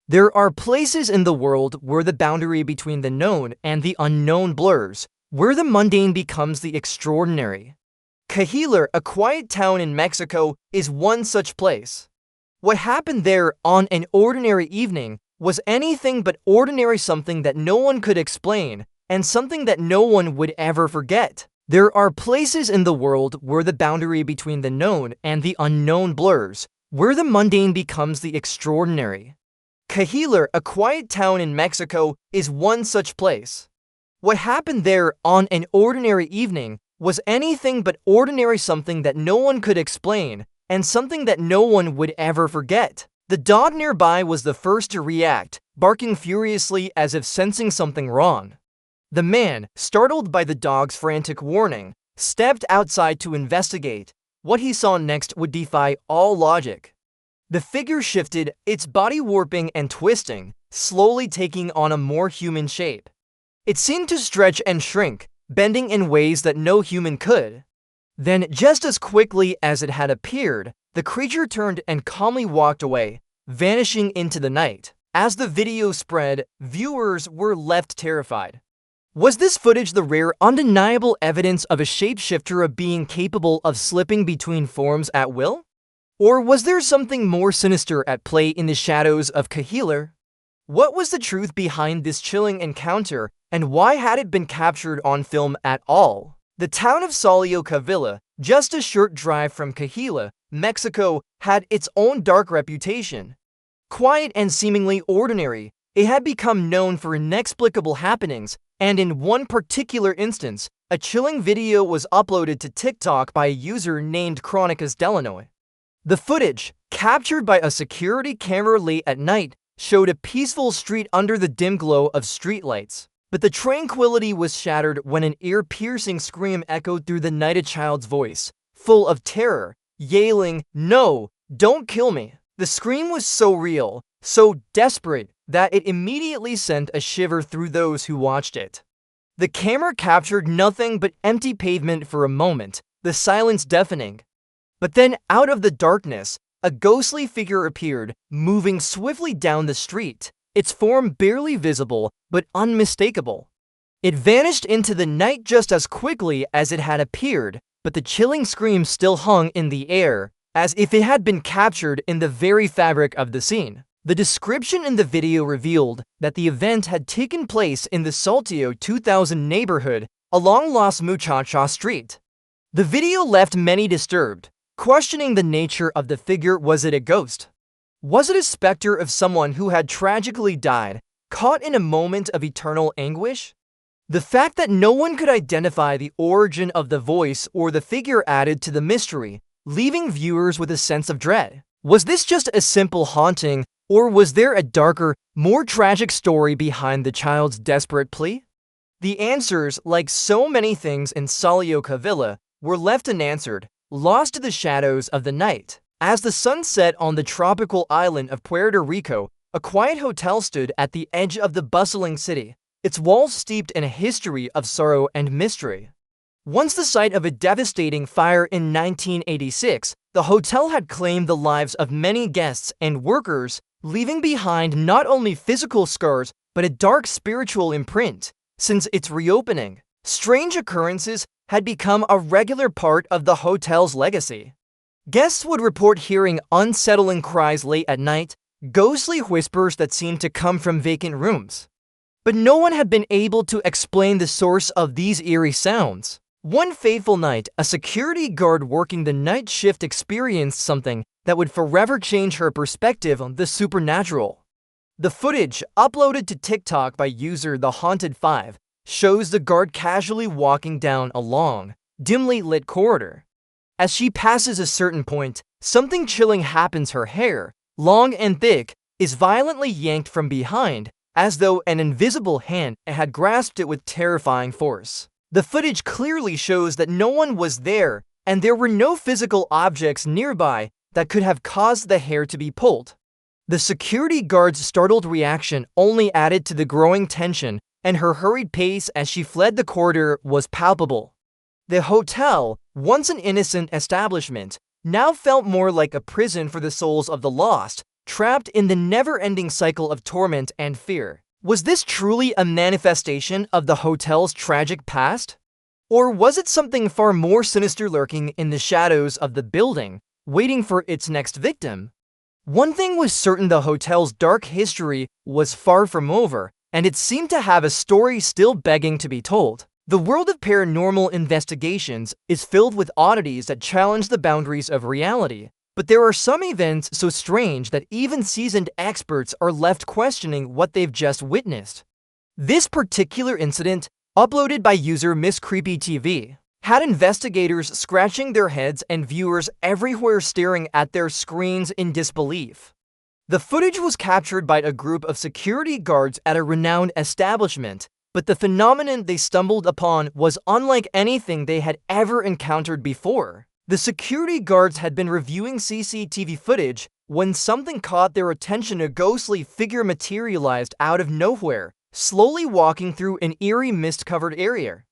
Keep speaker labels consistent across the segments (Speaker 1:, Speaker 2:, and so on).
Speaker 1: There are places in the world where the boundary between the known and the unknown blurs, where the mundane becomes the extraordinary. Cahilar, a quiet town in Mexico, is one such place. What happened there on an ordinary evening was anything but ordinary, something that no one could explain, and something that no one would ever forget. There are places in the world where the boundary between the known and the unknown blurs, where the mundane becomes the extraordinary. Cahilar, a quiet town in Mexico, is one such place. What happened there on an ordinary evening was anything but ordinary, something that no one could explain, and something that no one would ever forget. The dog nearby was the first to react, barking furiously as if sensing something wrong. The man, startled by the dog's frantic warning, stepped outside to investigate. What he saw next would defy all logic. The figure shifted, its body warping and twisting, slowly taking on a more human shape. It seemed to stretch and shrink, bending in ways that no human could. Then, just as quickly as it had appeared, the creature turned and calmly walked away, vanishing into the night. As the video spread, viewers were left terrified. Was this footage the rare, undeniable evidence of a shapeshifter, of being capable of slipping between forms at will? Or was there something more sinister at play in the shadows of Cahilar? What was the truth behind this chilling encounter, and why had it been captured on film at all? The town of Cahilar, just a short drive from Cahilar, Mexico, had its own dark reputation. Quiet and seemingly ordinary, it had become known for inexplicable happenings, and in one particular instance, a chilling video was uploaded to TikTok by a user named Chronicas Delanoy. The footage, captured by a security camera late at night, showed a peaceful street under the dim glow of streetlights. But the tranquility was shattered when an ear-piercing scream echoed through the night, a child's voice, full of terror, yelling, "No, don't kill me." The scream was so real, so desperate, that it immediately sent a shiver through those who watched it. The camera captured nothing but empty pavement for a moment, the silence deafening. But then, out of the darkness, a ghostly figure appeared, moving swiftly down the street, its form barely visible but unmistakable. It vanished into the night just as quickly as it had appeared, but the chilling scream still hung in the air, as if it had been captured in the very fabric of the scene. The description in the video revealed that the event had taken place in the Saltillo 2000 neighborhood along Las Muchachas Street. The video left many disturbed, questioning the nature of the figure. Was it a ghost? Was it a specter of someone who had tragically died, caught in a moment of eternal anguish? The fact that no one could identify the origin of the voice or the figure added to the mystery, leaving viewers with a sense of dread. Was this just a simple haunting, or was there a darker, more tragic story behind the child's desperate plea? The answers, like so many things in Cahilar, were left unanswered, lost to the shadows of the night. As the sun set on the tropical island of Puerto Rico, a quiet hotel stood at the edge of the bustling city, its walls steeped in a history of sorrow and mystery. Once the site of a devastating fire in 1986, the hotel had claimed the lives of many guests and workers, leaving behind not only physical scars but a dark spiritual imprint. Since its reopening, strange occurrences had become a regular part of the hotel's legacy. Guests would report hearing unsettling cries late at night, ghostly whispers that seemed to come from vacant rooms. But no one had been able to explain the source of these eerie sounds. One fateful night, a security guard working the night shift experienced something that would forever change her perspective on the supernatural. The footage, uploaded to TikTok by user The Haunted 5, shows the guard casually walking down a long, dimly lit corridor. As she passes a certain point, something chilling happens. Her hair, long and thick, is violently yanked from behind, as though an invisible hand had grasped it with terrifying force. The footage clearly shows that no one was there, and there were no physical objects nearby that could have caused the hair to be pulled. The security guard's startled reaction only added to the growing tension, and her hurried pace as she fled the corridor was palpable. The hotel, once an innocent establishment, now felt more like a prison for the souls of the lost, trapped in the never-ending cycle of torment and fear. Was this truly a manifestation of the hotel's tragic past? Or was it something far more sinister lurking in the shadows of the building, waiting for its next victim? One thing was certain: the hotel's dark history was far from over, and it seemed to have a story still begging to be told. The world of paranormal investigations is filled with oddities that challenge the boundaries of reality, but there are some events so strange that even seasoned experts are left questioning what they've just witnessed. This particular incident, uploaded by user MissCreepyTV, had investigators scratching their heads and viewers everywhere staring at their screens in disbelief. The footage was captured by a group of security guards at a renowned establishment, but the phenomenon they stumbled upon was unlike anything they had ever encountered before. The security guards had been reviewing CCTV footage when something caught their attention. A ghostly figure materialized out of nowhere, slowly walking through an eerie mist-covered area.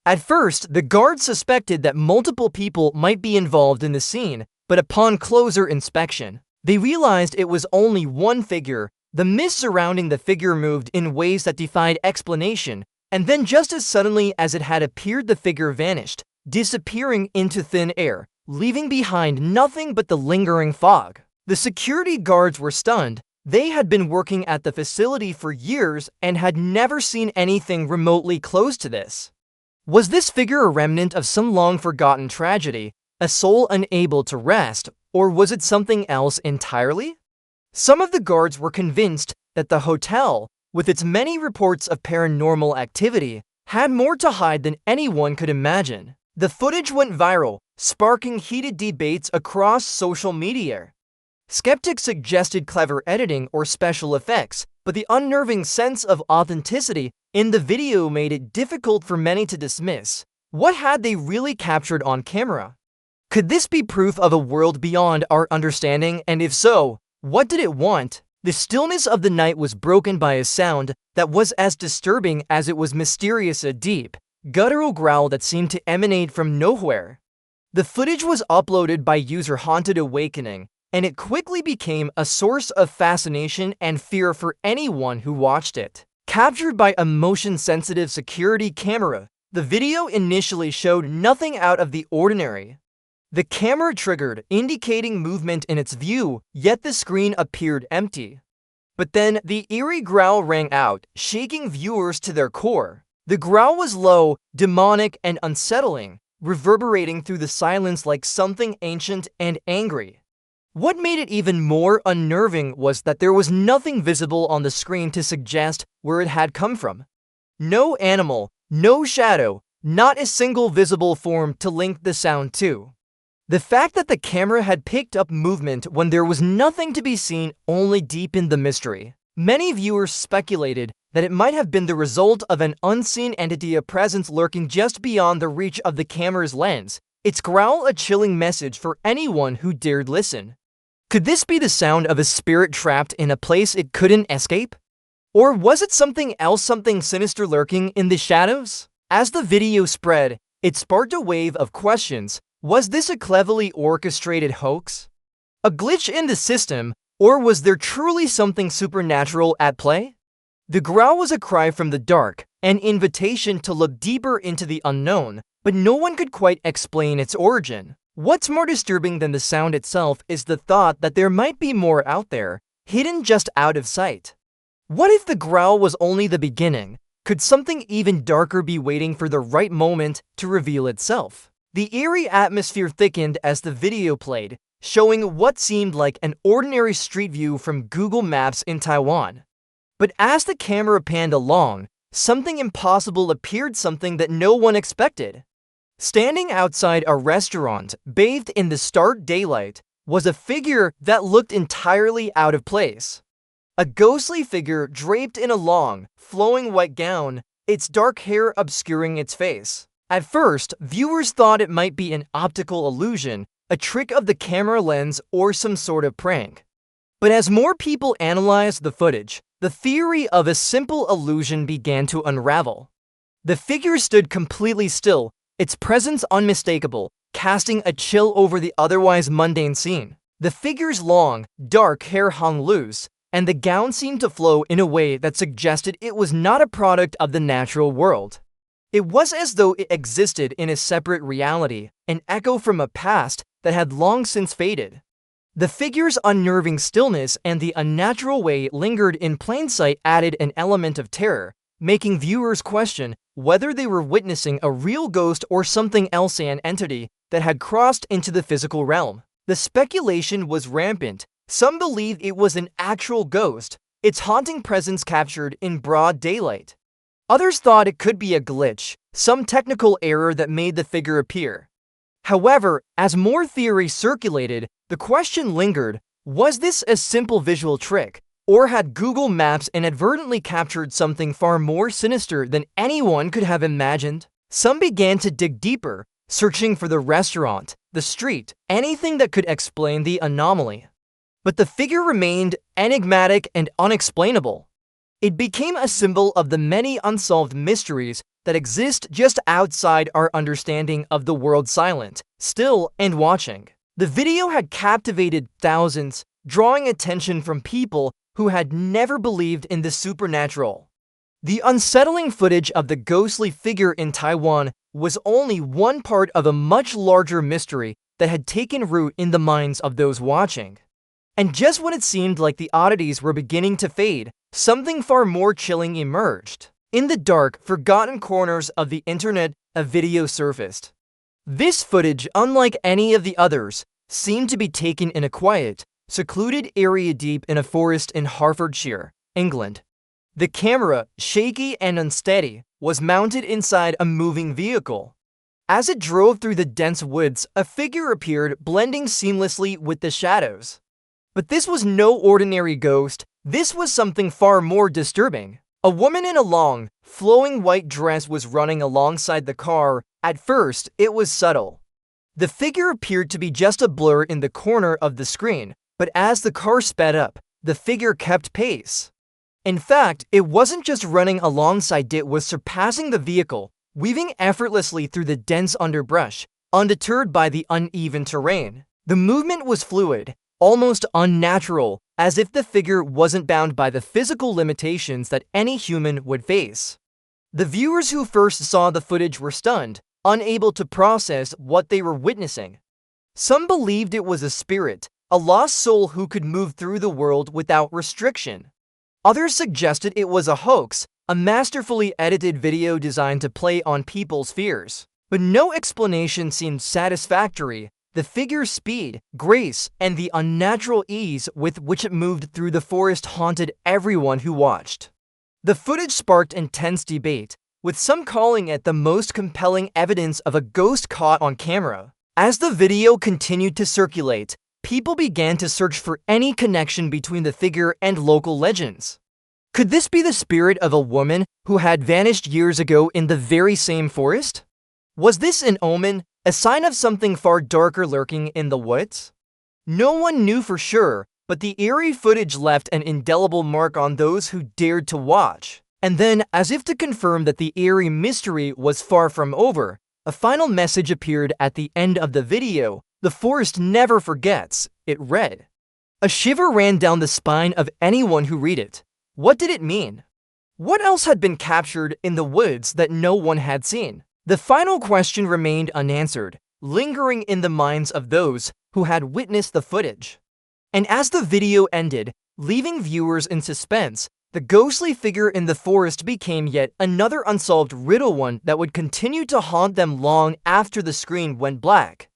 Speaker 1: At first, the guards suspected that multiple people might be involved in the scene, but upon closer inspection, they realized it was only one figure. The mist surrounding the figure moved in ways that defied explanation, and then just as suddenly as it had appeared, the figure vanished, disappearing into thin air, leaving behind nothing but the lingering fog. The security guards were stunned. They had been working at the facility for years and had never seen anything remotely close to this. Was this figure a remnant of some long-forgotten tragedy, a soul unable to rest, or was it something else entirely? Some of the guards were convinced that the hotel, with its many reports of paranormal activity, had more to hide than anyone could imagine. The footage went viral, sparking heated debates across social media. Skeptics suggested clever editing or special effects, but the unnerving sense of authenticity in the video made it difficult for many to dismiss. What had they really captured on camera? Could this be proof of a world beyond our understanding, and if so, what did it want? The stillness of the night was broken by a sound that was as disturbing as it was mysterious: a deep, guttural growl that seemed to emanate from nowhere. The footage was uploaded by user Haunted Awakening, and it quickly became a source of fascination and fear for anyone who watched it. Captured by a motion-sensitive security camera, the video initially showed nothing out of the ordinary. The camera triggered, indicating movement in its view, yet the screen appeared empty. But then the eerie growl rang out, shaking viewers to their core. The growl was low, demonic, and unsettling, reverberating through the silence like something ancient and angry. What made it even more unnerving was that there was nothing visible on the screen to suggest where it had come from. No animal, no shadow, not a single visible form to link the sound to. The fact that the camera had picked up movement when there was nothing to be seen only deepened the mystery. Many viewers speculated that it might have been the result of an unseen entity, a presence lurking just beyond the reach of the camera's lens, its growl a chilling message for anyone who dared listen. Could this be the sound of a spirit trapped in a place it couldn't escape? Or was it something else, something sinister lurking in the shadows? As the video spread, it sparked a wave of questions. Was this a cleverly orchestrated hoax? A glitch in the system? Or was there truly something supernatural at play? The growl was a cry from the dark, an invitation to look deeper into the unknown, but no one could quite explain its origin. What's more disturbing than the sound itself is the thought that there might be more out there, hidden just out of sight. What if the growl was only the beginning? Could something even darker be waiting for the right moment to reveal itself? The eerie atmosphere thickened as the video played, showing what seemed like an ordinary street view from Google Maps in Taiwan. But as the camera panned along, something impossible appeared, something that no one expected. Standing outside a restaurant, bathed in the stark daylight, was a figure that looked entirely out of place. A ghostly figure draped in a long, flowing white gown, its dark hair obscuring its face. At first, viewers thought it might be an optical illusion, a trick of the camera lens, or some sort of prank. But as more people analyzed the footage, the theory of a simple illusion began to unravel. The figure stood completely still, its presence unmistakable, casting a chill over the otherwise mundane scene. The figure's long, dark hair hung loose, and the gown seemed to flow in a way that suggested it was not a product of the natural world. It was as though it existed in a separate reality, an echo from a past that had long since faded. The figure's unnerving stillness and the unnatural way it lingered in plain sight added an element of terror, making viewers question whether they were witnessing a real ghost or something else, an entity that had crossed into the physical realm. The speculation was rampant. Some believed it was an actual ghost, its haunting presence captured in broad daylight. Others thought it could be a glitch, some technical error that made the figure appear. However, as more theories circulated, the question lingered: was this a simple visual trick, or had Google Maps inadvertently captured something far more sinister than anyone could have imagined? Some began to dig deeper, searching for the restaurant, the street, anything that could explain the anomaly. But the figure remained enigmatic and unexplainable. It became a symbol of the many unsolved mysteries that exist just outside our understanding of the world, silent, still, and watching. The video had captivated thousands, drawing attention from people who had never believed in the supernatural. The unsettling footage of the ghostly figure in Taiwan was only one part of a much larger mystery that had taken root in the minds of those watching. And just when it seemed like the oddities were beginning to fade, something far more chilling emerged. In the dark, forgotten corners of the internet, a video surfaced. This footage, unlike any of the others, seemed to be taken in a quiet, secluded area deep in a forest in Hertfordshire, England. The camera, shaky and unsteady, was mounted inside a moving vehicle. As it drove through the dense woods, a figure appeared, blending seamlessly with the shadows. But this was no ordinary ghost. This was something far more disturbing. A woman in a long, flowing white dress was running alongside the car. At first, it was subtle. The figure appeared to be just a blur in the corner of the screen, but as the car sped up, the figure kept pace. In fact, it wasn't just running alongside, it was surpassing the vehicle, weaving effortlessly through the dense underbrush, undeterred by the uneven terrain. The movement was fluid, almost unnatural, as if the figure wasn't bound by the physical limitations that any human would face. The viewers who first saw the footage were stunned, unable to process what they were witnessing. Some believed it was a spirit, a lost soul who could move through the world without restriction. Others suggested it was a hoax, a masterfully edited video designed to play on people's fears. But no explanation seemed satisfactory. The figure's speed, grace, and the unnatural ease with which it moved through the forest haunted everyone who watched. The footage sparked intense debate, with some calling it the most compelling evidence of a ghost caught on camera. As the video continued to circulate, people began to search for any connection between the figure and local legends. Could this be the spirit of a woman who had vanished years ago in the very same forest? Was this an omen, a sign of something far darker lurking in the woods? No one knew for sure, but the eerie footage left an indelible mark on those who dared to watch. And then, as if to confirm that the eerie mystery was far from over, a final message appeared at the end of the video. "The forest never forgets," it read. A shiver ran down the spine of anyone who read it. What did it mean? What else had been captured in the woods that no one had seen? The final question remained unanswered, lingering in the minds of those who had witnessed the footage. And as the video ended, leaving viewers in suspense, the ghostly figure in the forest became yet another unsolved riddle, one that would continue to haunt them long after the screen went black.